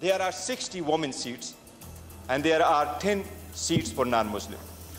There are 60 women seats and there are 10 seats for non-Muslim.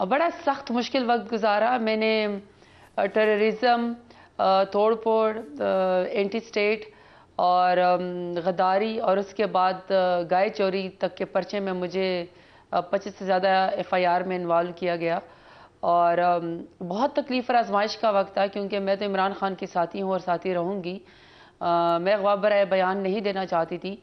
بڑا سخت مشکل وقت گزارا میں نے. ٹیررزم, توڑ پھوڑ, اینٹی اسٹیٹ اور غداری اور اس کے بعد گائے چوری تک کے پرچے میں مجھے 25 سے زیادہ FIR میں انوالو کیا گیا. اور بہت تکلیف اور آزمائش کا وقت تھا کیونکہ میں تو عمران خان کی ساتھی ہوں اور ساتھی رہوں گی. میں اغوا برائے بیان نہیں دینا چاہتی تھی.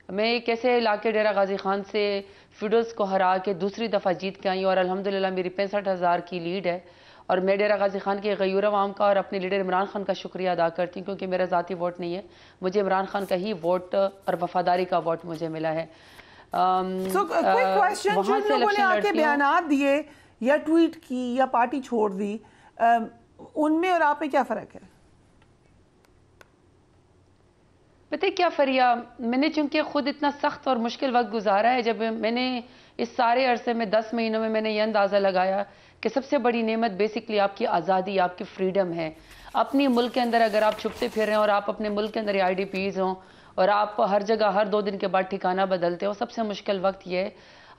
میں ایک ایسے علاقے ڈیرہ غازی خان سے فیوڈلز کو ہرا کے دوسری دفعہ جیت کے آئی اور الحمدللہ میری 65,000 کی لیڈ ہے. اور میں ڈیرہ غازی خان کے غیور عوام کا اور اپنے لیڈر عمران خان کا شکریہ ادا کرتی ہوں کیونکہ میرا ذاتی ووٹ نہیں ہے, مجھے عمران خان کا ہی ووٹ اور وفاداری کا ووٹ مجھے ملا ہے. جن لوگوں نے آ کے بیانات دیے یا ٹویٹ کی یا پارٹی چھوڑ دی, ان میں اور آپ میں کیا فرق ہے؟ پتہ کیا فریا, میں نے چونکہ خود اتنا سخت اور مشکل وقت گزارا ہے, جب میں نے اس سارے عرصے میں 10 مہینوں میں نے یہ اندازہ لگایا کہ سب سے بڑی نعمت بیسکلی آپ کی آزادی, آپ کی فریڈم ہے. اپنی ملک کے اندر اگر آپ چھپتے پھر رہے ہیں اور آپ اپنے ملک کے اندر IDPs ہوں اور آپ ہر جگہ ہر 2 دن کے بعد ٹھکانہ بدلتے ہو, سب سے مشکل وقت یہ ہے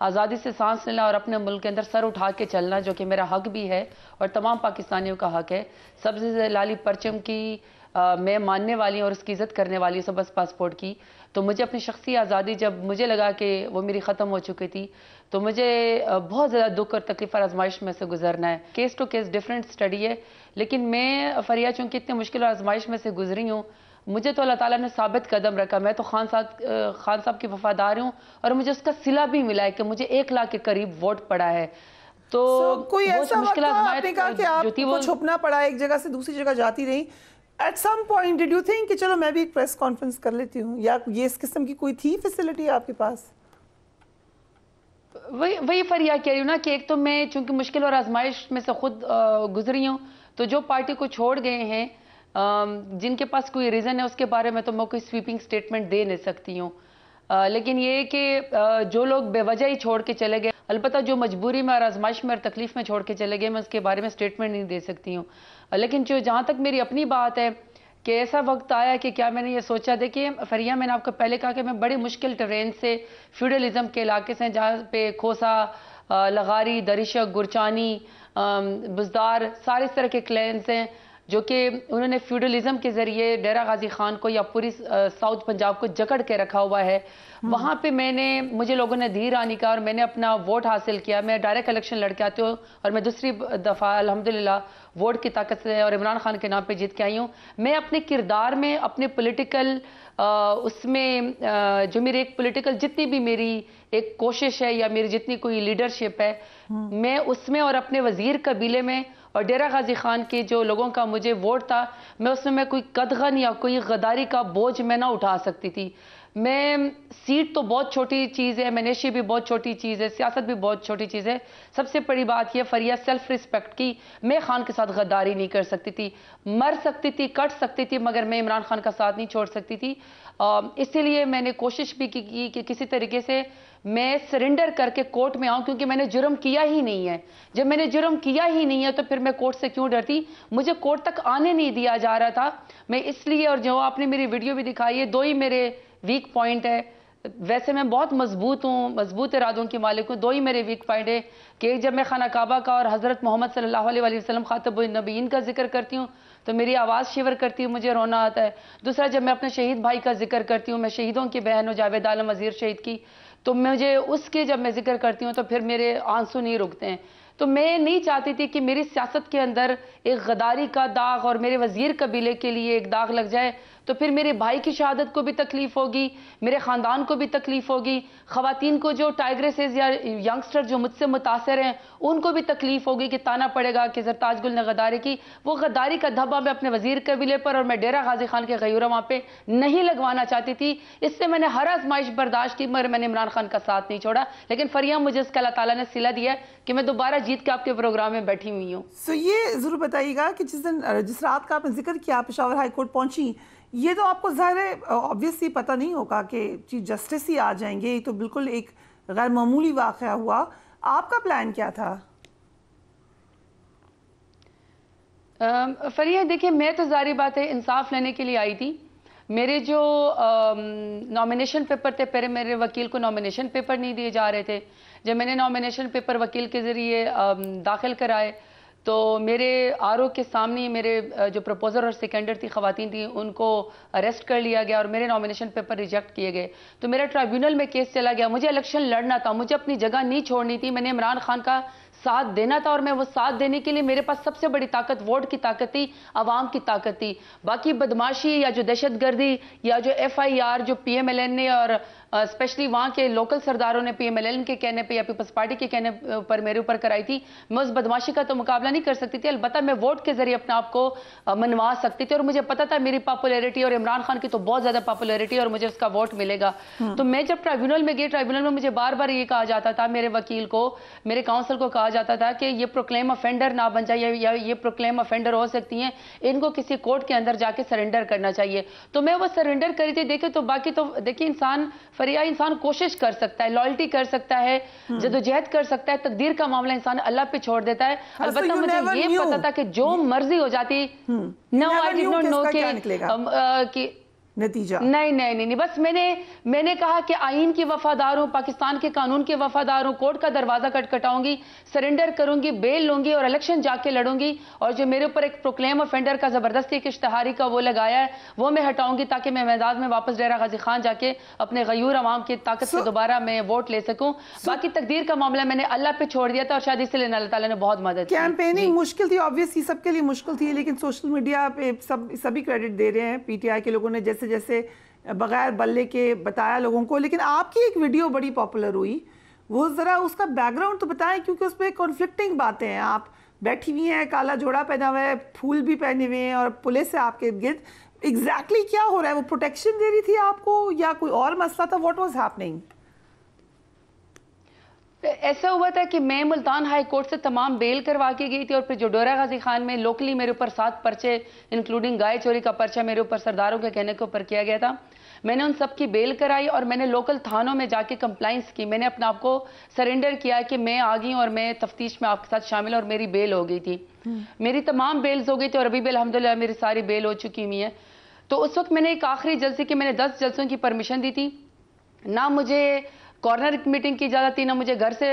آزادی سے سانس لینا اور اپنے ملک کے اندر سر اٹھا کے چلنا, جو کہ میرا حق بھی ہے اور تمام پاکستانیوں کا حق ہے. سبز لالی پرچم کی میں ماننے والی ہوں اور اس کی عزت کرنے والی ہوں, سبز پاسپورٹ کی. تو مجھے اپنی شخصی آزادی جب مجھے لگا کہ وہ میری ختم ہو چکی تھی تو مجھے بہت زیادہ دکھ اور تکلیف اور آزمائش میں سے گزرنا ہے. Case to case different study ہے, لیکن میں فریا چونکہ اتنے مشکل اور آزمائش میں سے گزری ہوں, مجھے تو اللہ تعالیٰ نے ثابت قدم رکھا. میں تو خان صاحب کی وفادار ہوں اور مجھے اس کا صلہ بھی ملا ہے کہ مجھے 1 لاکھ کے قریب ووٹ پڑا ہے. تو کوئی ایسا وقت آپ نے کہا کہ آپ کو چھپنا پڑا, ایک جگہ سے دوسری جگہ جاتی رہی, at some point did you think کہ چلو میں بھی ایک پریس کانفرنس کر لیتی ہوں, یا یہ اس قسم کی کوئی تھی فیسلٹی آپ کے پاس؟ وہی فریا کہہ رہی ہوں نا کہ ایک تو میں چونکہ مشکل اور آزمائش میں سے خود گزری ہوں, تو جو پارٹی کو چھوڑ گئے ہیں جن کے پاس کوئی ریزن ہے اس کے بارے میں تو میں کوئی سویپنگ سٹیٹمنٹ دے نہیں سکتی ہوں. لیکن یہ کہ جو لوگ بے وجہ ہی چھوڑ کے چلے گئے, البتہ جو مجبوری میں اور آزمائش میں اور تکلیف میں چھوڑ کے چلے گئے, میں اس کے بارے میں سٹیٹمنٹ نہیں دے سکتی ہوں. لیکن جہاں تک میری اپنی بات ہے کہ ایسا وقت آیا کہ کیا میں نے یہ سوچا, دیکھیے فریا میں نے آپ کو پہلے کہا کہ میں بڑے مشکل ٹرین سے فیوڈلزم کے علاقے سے, جہاں پہ کھوسا, لغاری, درشک, گرچانی, بزدار, سارے اس طرح کے کلینز ہیں جو کہ انہوں نے فیوڈلزم کے ذریعے ڈیرہ غازی خان کو یا پوری ساؤتھ پنجاب کو جکڑ کے رکھا ہوا ہے. وہاں پہ مجھے لوگوں نے دھیر آنے کا اور میں نے اپنا ووٹ حاصل کیا. میں ڈائریکٹ الیکشن لڑ کے آتی ہوں اور میں دوسری دفعہ الحمدللہ ووٹ کی طاقت سے اور عمران خان کے نام پہ جیت کے آئی ہوں. میں اپنے کردار میں, اپنے پولیٹیکل اس میں جو میری ایک پولیٹیکل جتنی بھی میری ایک کوشش ہے یا میری جتنی کوئی لیڈرشپ ہے, میں اس میں اور اپنے وزیر قبیلے میں اور ڈیرہ غازی خان کے جو لوگوں کا مجھے ووٹ تھا, میں اس میں کوئی قدغن یا کوئی غداری کا بوجھ میں نہ اٹھا سکتی تھی. میں سیٹ تو بہت چھوٹی چیز ہے, منیشی بھی بہت چھوٹی چیز ہے, سیاست بھی بہت چھوٹی چیز ہے. سب سے بڑی بات یہ فریا سیلف رسپیکٹ کی. میں خان کے ساتھ غداری نہیں کر سکتی تھی, مر سکتی تھی, کٹ سکتی تھی, مگر میں عمران خان کا ساتھ نہیں چھوڑ سکتی تھی. اسی لیے میں نے کوشش بھی کی کہ کسی طریقے سے میں سرنڈر کر کے کورٹ میں آؤں, کیونکہ میں نے جرم کیا ہی نہیں ہے. جب میں نے جرم کیا ہی نہیں ہے تو پھر میں کورٹ سے کیوں ڈرتی؟ مجھے کورٹ تک آنے نہیں دیا جا رہا تھا. میں اس لیے, اور جو آپ نے میری ویڈیو بھی دکھائی ہے, 2 ہی میرے ویک پوائنٹ ہے. ویسے میں بہت مضبوط ہوں, مضبوط ارادوں کی مالک ہوں. 2 ہی میرے ویک پوائنٹ ہے کہ جب میں خانہ کعبہ کا اور حضرت محمد صلی اللہ علیہ وسلم خاتم النبیین کا ذکر کرتی ہوں تو میری آواز شیور کرتی ہے, مجھے رونا آتا ہے. دوسرا, جب میں اپنے شہید بھائی کا ذکر کرتی ہوں, میں شہیدوں کی بہن ہوں, جاوید عالم وزیر شہید کی, تو مجھے اس کے جب میں ذکر کرتی ہوں تو پھر میرے آنسو نہیں رکتے ہیں. تو میں نہیں چاہتی تھی کہ میری سیاست کے اندر ایک غداری کا داغ اور میرے وزیر قبیلے کے لیے ایک داغ لگ جائے, تو پھر میرے بھائی کی شہادت کو بھی تکلیف ہوگی, میرے خاندان کو بھی تکلیف ہوگی, خواتین کو جو ٹائگریسز یا ینگسٹر جو مجھ سے متاثر ہیں ان کو بھی تکلیف ہوگی کہ تانا پڑے گا کہ زرتاج گل نے غداری کی. وہ غداری کا دھبا میں اپنے وزیر قبیلے پر اور میں ڈیرہ غازی خان کے غیورہ وہاں پہ نہیں لگوانا چاہتی تھی. اس سے میں نے ہر آزمائش برداشت کی, مگر میں نے عمران خان کا ساتھ نہیں چھوڑا. لیکن فریا مجھے اس کا اللہ تعالیٰ نے صلہ دیا کہ میں دوبارہ جیت کے آپ کے پروگرام میں بیٹھی ہوئی ہوں. یہ ضرور بتائیے گا کہ جس رات کا آپ نے ذکر کیا پشاور ہائی کورٹ پہنچی, یہ تو آپ کو ظاہر ہے آبویسلی پتہ نہیں ہوگا کہ چیف جسٹس ہی آ جائیں گے, یہ تو بالکل ایک غیر معمولی واقعہ ہوا. آپ کا پلان کیا تھا؟ فریا دیکھیں, میں تو ظاہری بات ہے انصاف لینے کے لیے آئی تھی. میرے جو نامینیشن پیپر تھے، پہلے میرے وکیل کو نامینیشن پیپر نہیں دیے جا رہے تھے. جب میں نے نامینیشن پیپر وکیل کے ذریعے داخل کرائے تو میرے آر او کے سامنے میرے جو پروپوزر اور سیکنڈر تھی خواتین تھیں ان کو اریسٹ کر لیا گیا اور میرے نامینیشن پیپر ریجیکٹ کیے گئے. تو میرا ٹرائیبیونل میں کیس چلا گیا. مجھے الیکشن لڑنا تھا, مجھے اپنی جگہ نہیں چھوڑنی تھی. میں نے عمران خان کا ساتھ دینا تھا اور میں وہ ساتھ دینے کے لیے میرے پاس سب سے بڑی طاقت ووٹ کی طاقت تھی, عوام کی طاقت تھی. باقی بدماشی یا جو دہشت گردی یا جو ایف آئی آر جو پی ایم ایل این نے اور اسپیشلی وہاں کے لوکل سرداروں نے پی ایم ایل این کے کہنے پہ یا پیپلز پارٹی کے کہنے پر میرے اوپر کرائی تھی, میں اس بدماشی کا تو مقابلہ نہیں کر سکتی تھی. البتہ میں ووٹ کے ذریعے اپنے آپ کو منوا سکتی تھی اور مجھے پتا تھا میری پاپولیرٹی اور عمران خان کی تو بہت زیادہ پاپولیرٹی اور مجھے اس کا ووٹ ملے گا. تو میں جب ٹرائیبیونل میں گئی, ٹرائیبیونل میں مجھے بار بار یہ کہا جاتا تھا, میرے وکیل کو, میرے کاؤنسل کو کہا جاتا تھا کہ یہ پروکلیم افینڈر نہ بن جائے یا یہ پروکلیم افینڈر ہو سکتی ہیں, ان کو کسی کورٹ کے اندر جا کے سرنڈر کرنا چاہیے. تو میں وہ سرنڈر کری تھی. دیکھیں تو باقی تو دیکھیں انسان انسان کوشش کر سکتا ہے, لائلٹی کر سکتا ہے, جدوجہد کر سکتا ہے, تقدیر کا معاملہ انسان اللہ پہ چھوڑ دیتا ہے. البتہ مجھے یہ پتا تھا کہ جو مرضی ہو جاتی, نو آئی ڈڈ ناٹ نو کہ نتیجہ نہیں بس میں نے کہا کہ آئین کی وفادار ہوں, پاکستان کے قانون کے وفادار ہوں, کورٹ کا دروازہ کٹاؤں گی, سرنڈر کروں گی, بیل لوں گی اور الیکشن جا کے لڑوں گی. اور جو میرے اوپر ایک پروکلیم افینڈر کا زبردستی ایک اشتہاری کا وہ لگایا ہے وہ میں ہٹاؤں گی تاکہ میں میدان میں واپس ڈیرہ غازی خان جا کے اپنے غیور عوام کی طاقت سے دوبارہ میں ووٹ لے سکوں. باقی تقدیر کا معاملہ میں نے اللہ پہ چھوڑ دیا تھا اور شاید اس لیے اللہ تعالیٰ نے بہت مدد کی. کیمپیننگ مشکل تھی, آبویسلی سب کے لیے مشکل تھی, لیکن سوشل میڈیا پہ سبھی کریڈٹ دے رہے ہیں. پی ٹی آئی کے لوگوں نے جیسے بغیر بلے کے بتایا لوگوں کو, لیکن آپ کی ایک ویڈیو بڑی پاپولر ہوئی, وہ ذرا اس کا بیک گراؤنڈ تو بتائیں کیونکہ اس پہ کنفلکٹنگ باتیں ہیں. آپ بیٹھی ہوئی ہیں, کالا جوڑا پہنا ہوا ہے, پھول بھی پہنے ہوئے ہیں اور پولیس ہے آپ کے گرد. ایگزیکٹلی کیا ہو رہا ہے؟ وہ پروٹیکشن دے رہی تھی آپ کو یا کوئی اور مسئلہ تھا؟ What was happening? ایسا ہوا تھا کہ میں ملتان ہائی کورٹ سے تمام بیل کروا کے گئی تھی اور پھر جو ڈیرہ غازی خان میں لوکلی میرے اوپر 7 پرچے انکلوڈنگ گائے چوری کا پرچہ میرے اوپر سرداروں کے کہنے کے اوپر کیا گیا تھا. میں نے ان سب کی بیل کرائی اور میں نے لوکل تھانوں میں جا کے کمپلائنس کی. میں نے اپنے آپ کو سرنڈر کیا کہ میں آ گئی ہوں اور میں تفتیش میں آپ کے ساتھ شامل اور میری بیل ہو گئی تھی. میری تمام بیلز ہو گئی تھی اور ابھی بھی الحمدللہ میری ساری بیل ہو چکی ہوئی ہیں. تو اس وقت میں نے ایک آخری جلسے کی میں نے 10 جلسوں کی پرمیشن دی تھی. نہ مجھے کارنر میٹنگ کی اجازت تھی, نہ مجھے گھر سے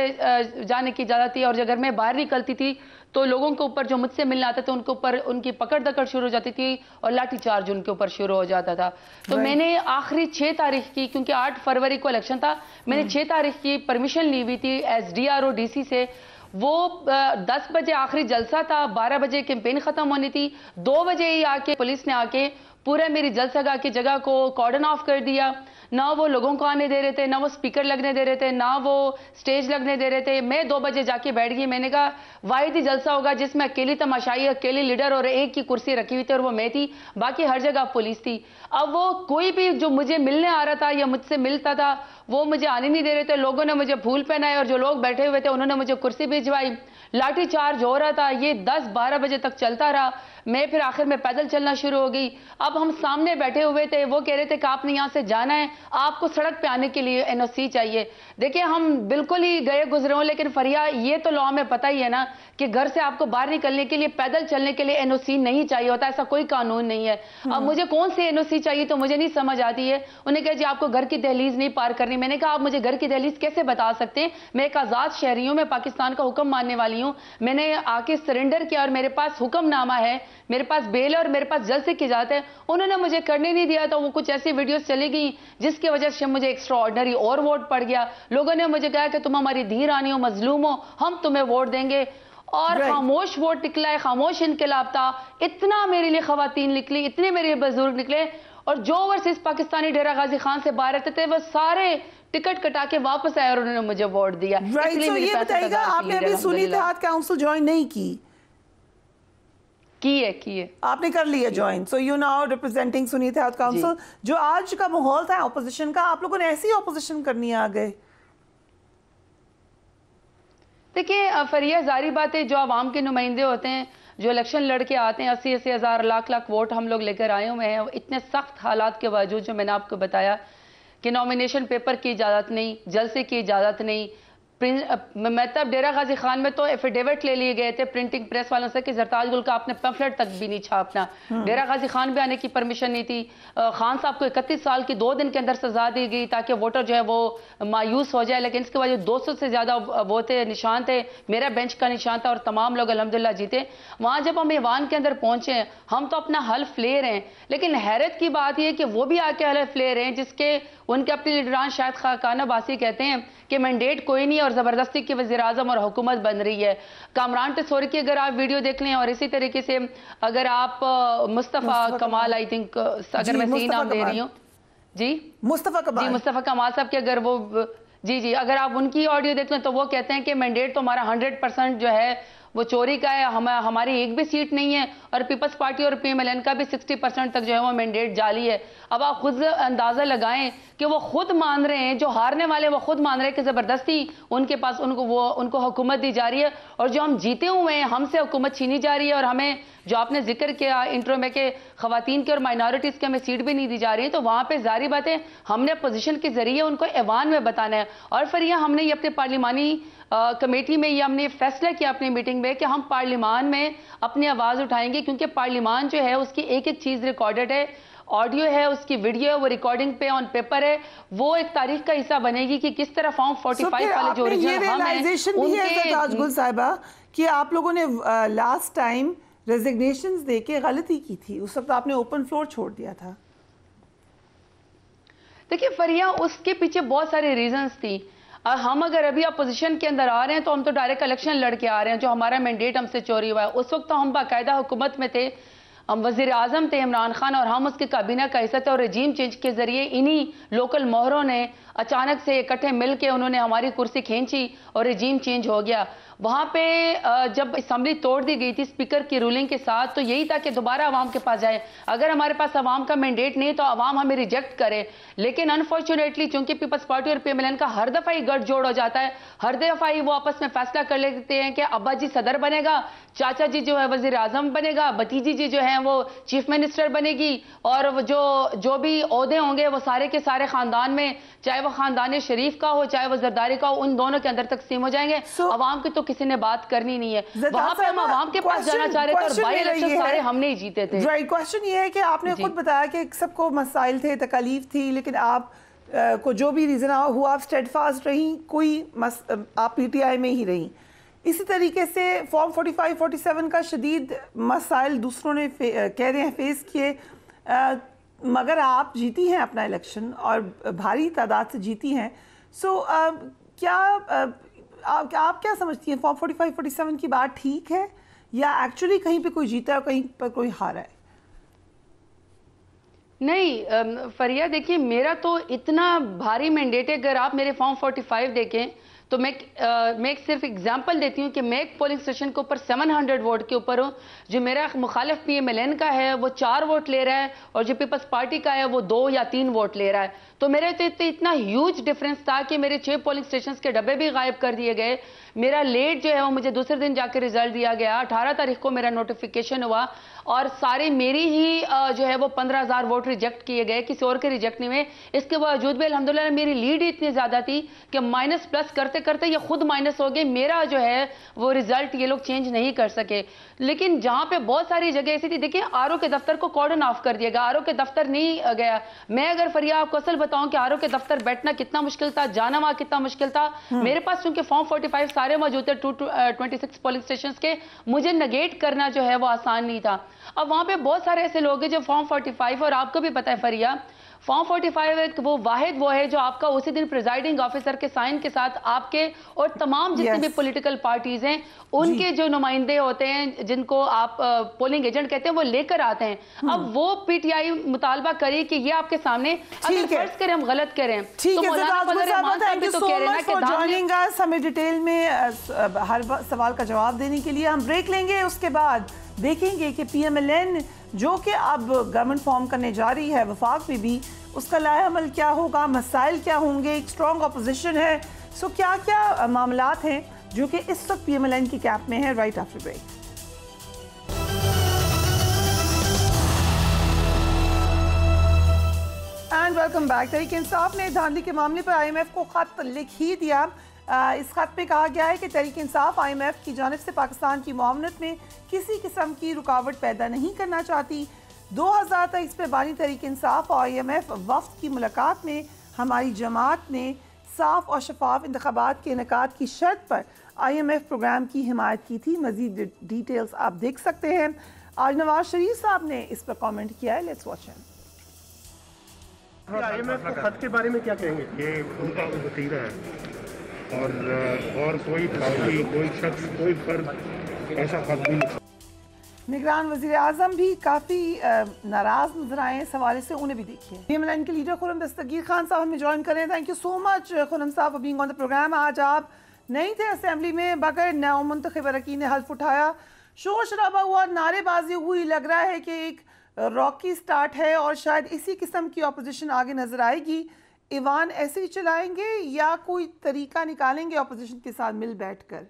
جانے کی اجازت تھی, اور اگر میں باہر نکلتی تھی تو لوگوں کے اوپر جو مجھ سے ملنے آتے تھے ان کے اوپر ان کی پکڑ دکڑ شروع ہو جاتی تھی اور لاٹھی چارج ان کے اوپر شروع ہو جاتا تھا. تو میں نے آخری 6 تاریخ کی, کیونکہ 8 فروری کو الیکشن تھا, میں نے 6 تاریخ کی پرمیشن لی ہوئی تھی S D R O D C سے. وہ 10 بجے آخری جلسہ تھا, 12 بجے کیمپین ختم ہونی تھی. 2 بجے ہی آ کے پولیس نے آ کے پورا میری جلسہ گاہ کی جگہ کو کارڈن آف کر دیا. نہ وہ لوگوں کو آنے دے رہے تھے, نہ وہ سپیکر لگنے دے رہے تھے, نہ وہ سٹیج لگنے دے رہے تھے. میں 2 بجے جا کے بیٹھ گئی. میں نے کہا واحد ہی جلسہ ہوگا جس میں اکیلی تماشائی, اکیلی لیڈر اور ایک کی کرسی رکھی ہوئی تھی اور وہ میں تھی, باقی ہر جگہ پولیس تھی. اب وہ کوئی بھی جو مجھے ملنے آ رہا تھا یا مجھ سے ملتا تھا وہ مجھے آنے نہیں دے رہے تھے. لوگوں نے مجھے پھول پہنائے اور جو لوگ بیٹھے ہوئے تھے انہوں نے مجھے کرسی بھجوائی. لاٹھی چارج ہو رہا تھا. یہ 10-12 بجے تک چلتا رہا. میں پھر آخر میں پیدل چلنا شروع ہو گئی. اب ہم سامنے بیٹھے ہوئے تھے, وہ کہہ رہے تھے کہ آپ نے یہاں سے جانا ہے, آپ کو سڑک پہ آنے کے لیے این او سی چاہیے. دیکھیں ہم بالکل ہی گئے گزرے ہوں, لیکن فریا یہ تو لا میں پتہ ہی ہے نا کہ گھر سے آپ کو باہر نکلنے کے لیے پیدل چلنے کے لیے این او سی نہیں چاہیے ہوتا, ایسا کوئی قانون نہیں ہے. اب مجھے کون سی این او سی چاہیے تو مجھے نہیں سمجھ آتی ہے. انہیں کہا جی آپ کو گھر کی دہلیز نہیں پار کرنی. میں نے کہا آپ مجھے گھر کی دہلیز کیسے بتا سکتے ہیں؟ میں ایک آزاد شہری ہوں, میں پاکستان کا حکم ماننے والی ہوں. میں نے آ کے سرنڈر کیا اور میرے پاس حکم نامہ ہے, میرے پاس بیل اور میرے پاس جلسے کی اجازت ہے. انہوں نے مجھے کرنے نہیں دیا. تو وہ کچھ ایسی ویڈیوز چلی گئی جس کی وجہ سے مجھے ایکسٹرا آرڈنری اور ووٹ پڑ گیا. لوگوں نے مجھے کہا کہ تم ہماری دھی رانی ہو, مظلوم ہو, ہم تمہیں ووٹ دیں گے. اور خاموش ووٹ نکلا ہے, خاموش انقلاب تھا. اتنا میرے لیے خواتین نکلی, اتنے میرے بزرگ نکلے, اور جو اوورسیز پاکستانی ڈیرہ غازی خان سے باہر رہتے تھے وہ سارے ٹکٹ کٹا کے واپس آئے اور انہوں نے مجھے ووٹ دیا. یہ بتائیے گا آپ نے ابھی سنی اتحاد کاؤنسل جوائن نہیں کی؟ کی ہے آپ نے کر لی ہے join. So you now representing Sunni Ittehad council. جو آج کا ماحول تھا اپوزیشن کا, آپ لوگوں نے ایسی اپوزیشن کرنی آ گئے؟ دیکھیں فریہ, ظاہری بات ہے جو عوام کے نمائندے ہوتے ہیں جو الیکشن لڑ کے آتے ہیں, 80-80 ہزار لاکھ ووٹ ہم لوگ لے کر آئے ہوئے ہیں. اتنے سخت حالات کے باوجود جو میں نے آپ کو بتایا کہ نامینیشن پیپر کی اجازت نہیں, جلسے کی اجازت نہیں, مطلب ڈیرہ غازی خان میں تو ایفیڈیوٹ لے لیے گئے تھے پرنٹنگ پریس والوں سے کہ زرتاج گل کا آپ نے پمفلٹ تک بھی نہیں چھاپنا. ڈیرہ غازی خان بھی آنے کی پرمیشن نہیں تھی. خان صاحب کو 31 سال کی 2 دن کے اندر سزا دی گئی تاکہ ووٹر جو ہے وہ مایوس ہو جائے, لیکن اس کے بعد 200 سے زیادہ وہ تھے, نشان تھے, میرا بینچ کا نشان تھا, اور تمام لوگ الحمدللہ جیتے. وہاں جب ہم ایوان کے اندر پہنچے ہیں, ہم تو اپنا حلف لے رہے ہیں, لیکن حیرت کی بات یہ کہ وہ بھی آ کے حلف لے رہے ہیں جس کے ان کے اپنے لیڈران شاید خاقان عباسی کہتے ہیں کہ مینڈیٹ کوئی نہیں اور زبردستی کی وزیر اعظم اور حکومت بن رہی ہے. کامران ٹسوری کی اگر آپ ویڈیو دیکھ لیں, اور اسی طریقے سے اگر آپ مصطفیٰ کمال آئی تھنک اگر میں صحیح نام دے رہی ہوں, جی مصطفیٰ کمال صاحب کے اگر وہ جی اگر آپ ان کی آڈیو دیکھ لیں تو وہ کہتے ہیں کہ مینڈیٹ تو ہمارا 100% جو ہے وہ چوری کا ہے, ہماری ایک بھی سیٹ نہیں ہے, اور پیپلز پارٹی اور پی ایم ایل این کا بھی 60% تک جو ہے وہ مینڈیٹ جعلی ہے. اب آپ خود اندازہ لگائیں کہ وہ خود مان رہے ہیں, جو ہارنے والے وہ خود مان رہے ہیں کہ زبردستی ان کے پاس ان کو حکومت دی جا رہی ہے, اور جو ہم جیتے ہوئے ہیں ہم سے حکومت چھینی جا رہی ہے, اور ہمیں جو آپ نے ذکر کیا انٹرو میں کہ خواتین کے اور مائنورٹیز کے ہمیں سیٹ بھی نہیں دی جا رہی ہے, تو وہاں پہ ظاہری بات ہے ہم نے اپوزیشن کے ذریعے ان کو ایوان میں بتانا ہے. اور پھر یہ ہم نے یہ اپنے پارلیمانی کمیٹی میں یہ ہم نے فیصلہ کیا اپنی میٹنگ میں کہ ہم پارلیمان میں اپنی آواز اٹھائیں گے, کیونکہ پارلیمان جو ہے اس کی ایک چیز ریکارڈڈ ہے, آڈیو ہے, اس کی ویڈیو ہے, وہ ریکارڈنگ پہ آن پیپر ہے, وہ ایک تاریخ کا حصہ بنے گی کہ کس طرح فارم 45 والے جو اوریجنل ہم ہیں تاج گل صاحبہ کہ آپ لوگوں نے لاسٹ ٹائم ریزگنیشنز دے کے غلطی کی تھی, اس وقت آپ نے اوپن فلور چھوڑ دیا تھا. دیکھیے فریہ, اس کے پیچھے بہت سارے ریزنز تھی. ہم اگر ابھی اپوزیشن کے اندر آ رہے ہیں تو ہم تو ڈائریکٹ الیکشن لڑ کے آ رہے ہیں, جو ہمارا مینڈیٹ ہم سے چوری ہوا ہے. اس وقت تو ہم باقاعدہ حکومت میں تھے, ہم وزیر اعظم تھے عمران خان, اور ہم اس کے کابینہ کا حصہ تھے, اور رجیم چینج کے ذریعے انہی لوکل مہروں نے اچانک سے اکٹھے مل کے انہوں نے ہماری کرسی کھینچی اور رجیم چینج ہو گیا. وہاں پہ جب اسمبلی توڑ دی گئی تھی اسپیکر کی رولنگ کے ساتھ, تو یہی تھا کہ دوبارہ عوام کے پاس جائے. اگر ہمارے پاس عوام کا مینڈیٹ نہیں تو عوام ہمیں ریجیکٹ کرے, لیکن انفارچونیٹلی چونکہ پیپلز پارٹی اور پی ایم ایل این کا ہر دفعہ ہی گٹھ جوڑ ہو جاتا ہے, ہر دفعہ ہی وہ آپس میں فیصلہ کر لیتے ہیں کہ ابا جی صدر بنے گا, چاچا جی جو ہے وزیر اعظم بنے گا, بھتیجی جی جو ہیں وہ چیف منسٹر بنے گی, اور جو بھی عہدے ہوں گے وہ سارے کے سارے خاندان میں, چاہے وہ خاندان شریف کا ہو چاہے وہ زرداری کا ہو, ان دونوں کے اندر تقسیم ہو جائیں گے. عوام کی تو کسی نے بات کرنی نہیں ہے. وہاں پہ ہم عوام کے پاس جانا چاہ رہے تھے, اور بائی الیکشن سارے ہم نے ہی جیتے تھے. کویسچن یہ ہے کہ آپ نے خود بتایا کہ سب کو مسائل تھے, تکالیف تھی, لیکن آپ کو جو بھی ریزن ہوا آپ اسٹیڈ فاسٹ رہیں, کوئی آپ پی ٹی آئی میں ہی رہیں. اسی طریقے سے فارم 45-47 کا شدید مسائل دوسروں نے کہہ رہے ہیں فیس کیے, مگر آپ جیتی ہیں اپنا الیکشن اور بھاری تعداد سے جیتی ہیں. سو آپ کیا سمجھتی ہیں, فارم 45-47 کی بات ٹھیک ہے یا ایکچولی کہیں پہ کوئی جیتا ہے اور کہیں پر کوئی ہارا ہے؟ نہیں فریہ, دیکھیے میرا تو اتنا بھاری مینڈیٹ ہے. اگر آپ میرے فارم 45 دیکھیں تو میں ایک صرف اگزامپل دیتی ہوں کہ میں ایک پولنگ اسٹیشن کے اوپر 700 ووٹ کے اوپر ہوں. جو میرا مخالف پی ایم ایل این کا ہے وہ 4 ووٹ لے رہا ہے, اور جو پیپلز پارٹی کا ہے وہ 2 یا 3 ووٹ لے رہا ہے. تو میرے تو اتنا ہیوج ڈفرینس تھا کہ میرے 6 پولنگ اسٹیشنز کے ڈبے بھی غائب کر دیے گئے. میرا لیٹ جو ہے وہ مجھے دوسرے دن جا کے ریزلٹ دیا گیا, 18 تاریخ کو میرا نوٹیفیکیشن ہوا, اور سارے میری ہی جو ہے وہ 15,000 ووٹ ریجیکٹ کیے گئے, کسی اور کے ریجیکٹ نہیں ہوئے. اس کے باوجود بھی الحمدللہ میری لیڈ اتنی زیادہ تھی کہ مائنس پلس کرتے کرتے یہ خود مائنس ہو گئے. میرا جو ہے وہ ریزلٹ یہ لوگ چینج نہیں کر سکے. لیکن جہاں پہ بہت ساری جگہ ایسی تھی, دیکھیں آر او کے دفتر کو کارڈن آف کر دیا گیا, آر او کے دفتر نہیں گیا. میں اگر فریہ آپ کو اصل بتاؤں کہ آر او کے دفتر بیٹھنا کتنا مشکل تھا, جانا وہاں کتنا مشکل تھا, میرے پاس چونکہ فارم 45 سارے موجود تھے 226 پولنگ اسٹیشنز کے, مجھے نگیٹ کرنا جو ہے وہ آسان نہیں تھا. اب وہاں پہ بہت سارے ایسے لوگ ہیں جو فارم 45, اور آپ کو بھی پتہ ہے فریہ, فارم 45 وہ واحد وہ ہے جو آپ کا اسی دن پریزائڈنگ آفیسر کے سائن کے ساتھ آپ کے اور تمام جتنے بھی پولیٹیکل پارٹیز ہیں ان کے جو نمائندے ہوتے ہیں جن کو آپ پولنگ ایجنٹ کہتے ہیں وہ لے کر آتے ہیں. اب وہ پی ٹی آئی مطالبہ کری کہ یہ آپ کے سامنے, اگر فرض کریں ہم غلط کریں تو مولانا فضل الرحمان صاحب بھی تو کہہ رہے ہیں کہ جوائننگ اس ہمیں ڈیٹیل میں ہر سوال کا جواب دینے کے لیے. ہم بریک لیں گے, اس کے بعد دیکھیں گے کہ پی ایم ایل این جو کہ اب گورنمنٹ فارم کرنے جا رہی ہے وفاق میں بھی, اس کا لائحہ عمل کیا ہوگا, مسائل کیا ہوں گے, ایک اسٹرانگ اپوزیشن ہے. سو کیا کیا معاملات ہیں جو کہ اس وقت پی ایم ایل این کی کیپ میں ہے. Right after break. And welcome back. Tehreek Insaf نے دھاندلی کے معاملے پر آئی ایم ایف کو خط لکھ ہی دیا. اس خط میں کہا گیا ہے کہ تحریک انصاف IMF کی جانب سے پاکستان کی معاونت میں کسی قسم کی رکاوٹ پیدا نہیں کرنا چاہتی. 2023 میں بانی تحریک انصاف اور IMF وفد کی ملاقات میں ہماری جماعت نے صاف اور شفاف انتخابات کے انعقاد کی شرط پر IMF پروگرام کی حمایت کی تھی. مزید ڈیٹیلز آپ دیکھ سکتے ہیں. آج نواز شریف صاحب نے اس پر کامنٹ کیا ہے. لیٹس واچ ہم. IMF کو خط کے بارے میں کیا کہیں گے؟ یہ ان کا وسیلہ ہے اور کوئی پارٹی، کوئی شخص، کوئی فرد ایسا خط بھی نہیں. نگران وزیر اعظم بھی کافی ناراض نظر آئے ہیں اس حوالے سے. انہیں بھی دیکھیے. PMLN کے لیڈر خرم دستگیر خان صاحب ہمیں جوائن کریں. Thank you so much Khurram صاحب for being on the programme. آج آپ نہیں تھے اسمبلی میں، بغیر نو منتخب اراکین نے حلف اٹھایا، شور شرابہ ہوا، نعرے بازی ہوئی. لگ رہا ہے کہ ایک راکی سٹارٹ ہے اور شاید اسی قسم کی اپوزیشن آگے نظر آئے گی. ایوان ایسے ہی چلائیں گے یا کوئی طریقہ نکالیں گے اپوزیشن کے ساتھ مل بیٹھ کر؟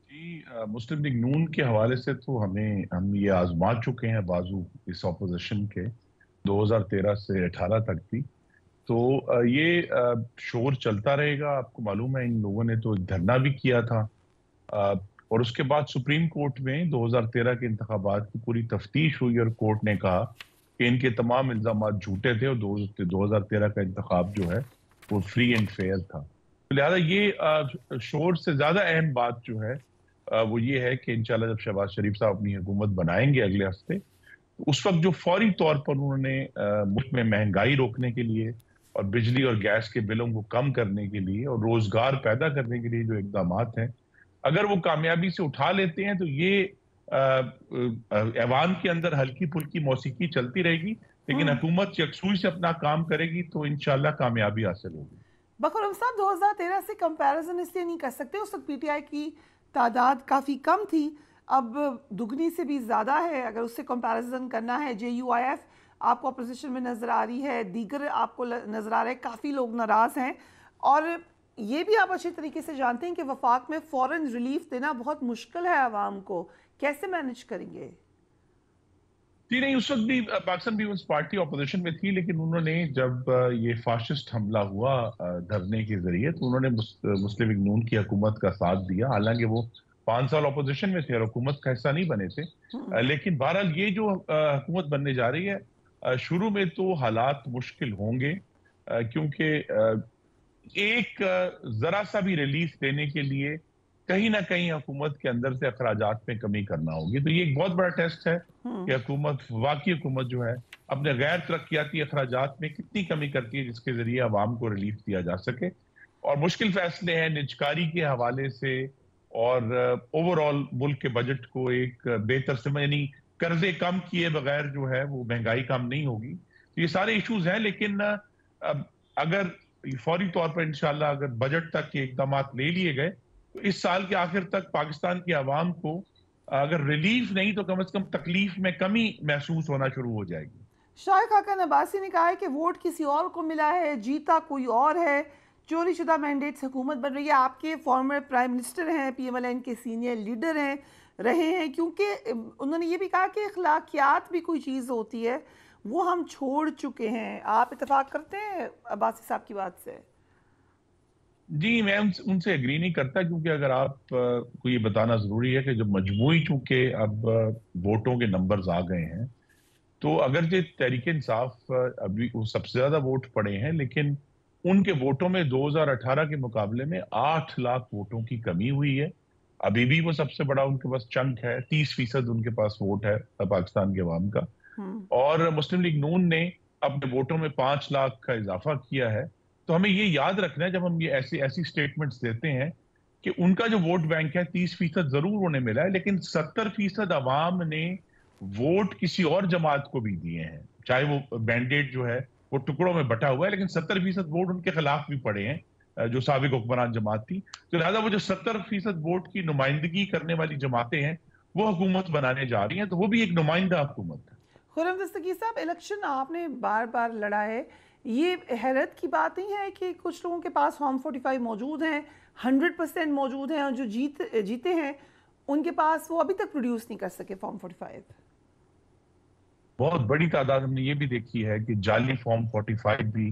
جی، مسلم لیگ نون کے حوالے سے تو ہم یہ آزما چکے ہیں بازو اس اپوزیشن کے 2013 سے 18 تک بھی. تو یہ شور چلتا رہے گا. آپ کو معلوم ہے ان لوگوں نے تو دھرنا بھی کیا تھا اور اس کے بعد سپریم کورٹ میں 2013 کے انتخابات کی پوری تفتیش ہوئی اور کورٹ نے کہا کہ ان کے تمام الزامات جھوٹے تھے اور 2013 کا انتخاب جو ہے وہ فری اینڈ فیئر تھا. لہذا یہ شور سے زیادہ اہم بات جو ہے وہ یہ ہے کہ انشاءاللہ جب شہباز شریف صاحب اپنی حکومت بنائیں گے اگلے ہفتے، اس وقت جو فوری طور پر انہوں نے ملک میں مہنگائی روکنے کے لیے اور بجلی اور گیس کے بلوں کو کم کرنے کے لیے اور روزگار پیدا کرنے کے لیے جو اقدامات ہیں، اگر وہ کامیابی سے اٹھا لیتے ہیں تو یہ ایوان کے اندر ہلکی پھلکی موسیقی چلتی رہے گی، لیکن حکومت یکسوئی سے اپنا کام کرے گی تو انشاءاللہ کامیابی حاصل ہوگی. بخرم صاحب 2013 سے کمپیریزن اس لیے نہیں کر سکتے، اس وقت PTI کی تعداد کافی کم تھی، اب دگنی سے بھی زیادہ ہے. اگر اس سے کمپیریزن کرنا ہے، JUIF آپ کو اپوزیشن میں نظر آ رہی ہے، دیگر آپ کو نظر آ رہا ہے، کافی لوگ ناراض ہیں. اور یہ بھی آپ اچھی طریقے سے جانتے ہیں کہ وفاق میں فوراً ریلیف دینا بہت مشکل ہے عوام کو. کیسے مینج کریں گے؟ جی نہیں، اس وقت بھی پاکستان پیپلز پارٹی اپوزیشن میں تھی، لیکن انہوں نے جب یہ فاشسٹ حملہ ہوا دھرنے کے ذریعے تو انہوں نے مسلم لیگ نون کی حکومت کا ساتھ دیا. حالانکہ وہ 5 سال اپوزیشن میں تھے اور حکومت کا حصہ نہیں بنے تھے، لیکن بہرحال یہ جو حکومت بننے جا رہی ہے، شروع میں تو حالات مشکل ہوں گے کیونکہ ایک ذرا سا بھی ریلیف دینے کے لیے کہیں نہ کہیں حکومت کے اندر سے اخراجات میں کمی کرنا ہوگی. تو یہ ایک بہت بڑا ٹیسٹ ہے کہ واقعی حکومت جو ہے اپنے غیر ترقیاتی اخراجات میں کتنی کمی کرتی ہے جس کے ذریعے عوام کو ریلیف دیا جا سکے. اور مشکل فیصلے ہیں نجکاری کے حوالے سے اور اوور آل ملک کے بجٹ کو ایک بہتر سمجھ، یعنی قرضے کم کیے بغیر جو ہے وہ مہنگائی کم نہیں ہوگی. یہ سارے ایشوز ہیں، لیکن اگر فوری طور پر انشاءاللہ اگر بجٹ تک کے اقدامات لے لیے گئے تو اس سال کے آخر تک پاکستان کی عوام کو اگر ریلیف نہیں تو کم از کم تکلیف میں کمی محسوس ہونا شروع ہو جائے گی. شائق حقان عباسی نے کہا ہے کہ ووٹ کسی اور کو ملا ہے، جیتا کوئی اور ہے، چوری شدہ مینڈیٹ سے حکومت بن رہی ہے. آپ کے فارمر پرائم منسٹر ہیں، PMLN کے سینئر لیڈر ہیں رہے ہیں، کیونکہ انہوں نے یہ بھی کہا کہ اخلاقیات بھی کوئی چیز ہوتی ہے، وہ ہم چھوڑ چکے ہیں. آپ اتفاق کرتے ہیں عباسی صاحب کی بات سے؟ جی میں ان سے اگری نہیں کرتا، کیونکہ اگر آپ کو یہ بتانا ضروری ہے کہ جب مجموعی چونکہ اب ووٹوں کے نمبرز آ گئے ہیں تو اگرچہ تحریک انصاف ابھی سب سے زیادہ ووٹ پڑے ہیں، لیکن ان کے ووٹوں میں 2018 کے مقابلے میں 8 لاکھ ووٹوں کی کمی ہوئی ہے. ابھی بھی وہ سب سے بڑا ان کے پاس چنک ہے، 30% ان کے پاس ووٹ ہے پاکستان کے عوام کا. اور مسلم لیگ نون نے اپنے ووٹوں میں 5 لاکھ کا اضافہ کیا ہے. تو ہمیں یہ یاد رکھنا ہے جب ہم یہ ایسی سٹیٹمنٹس دیتے ہیں کہ ان کا جو ووٹ بینک ہے 30% ضرور انہیں ملا ہے، لیکن 70% عوام نے ووٹ کسی اور جماعت کو بھی دیے ہیں. چاہے وہ مینڈیٹ جو ہے وہ ٹکڑوں میں بٹا ہوا ہے، لیکن 70% ووٹ ان کے خلاف بھی پڑے ہیں جو سابق حکمران جماعت تھی. تو لہٰذا وہ جو 70% ووٹ کی نمائندگی کرنے والی جماعتیں ہیں وہ حکومت بنانے جا رہی ہیں، تو وہ بھی ایک نمائندہ حکومت ہے. خرم دستگیر صاحب، الیکشن آپ نے بار بار لڑا ہے، یہ حیرت کی بات نہیں ہے کہ کچھ لوگوں کے پاس فارم 45 موجود ہیں، 100% موجود ہیں، اور جو جیتے ہیں ان کے پاس وہ ابھی تک پروڈیوس نہیں کر سکے فارم 45؟ بہت بڑی تعداد ہم نے یہ بھی دیکھی ہے کہ جعلی فارم 45 بھی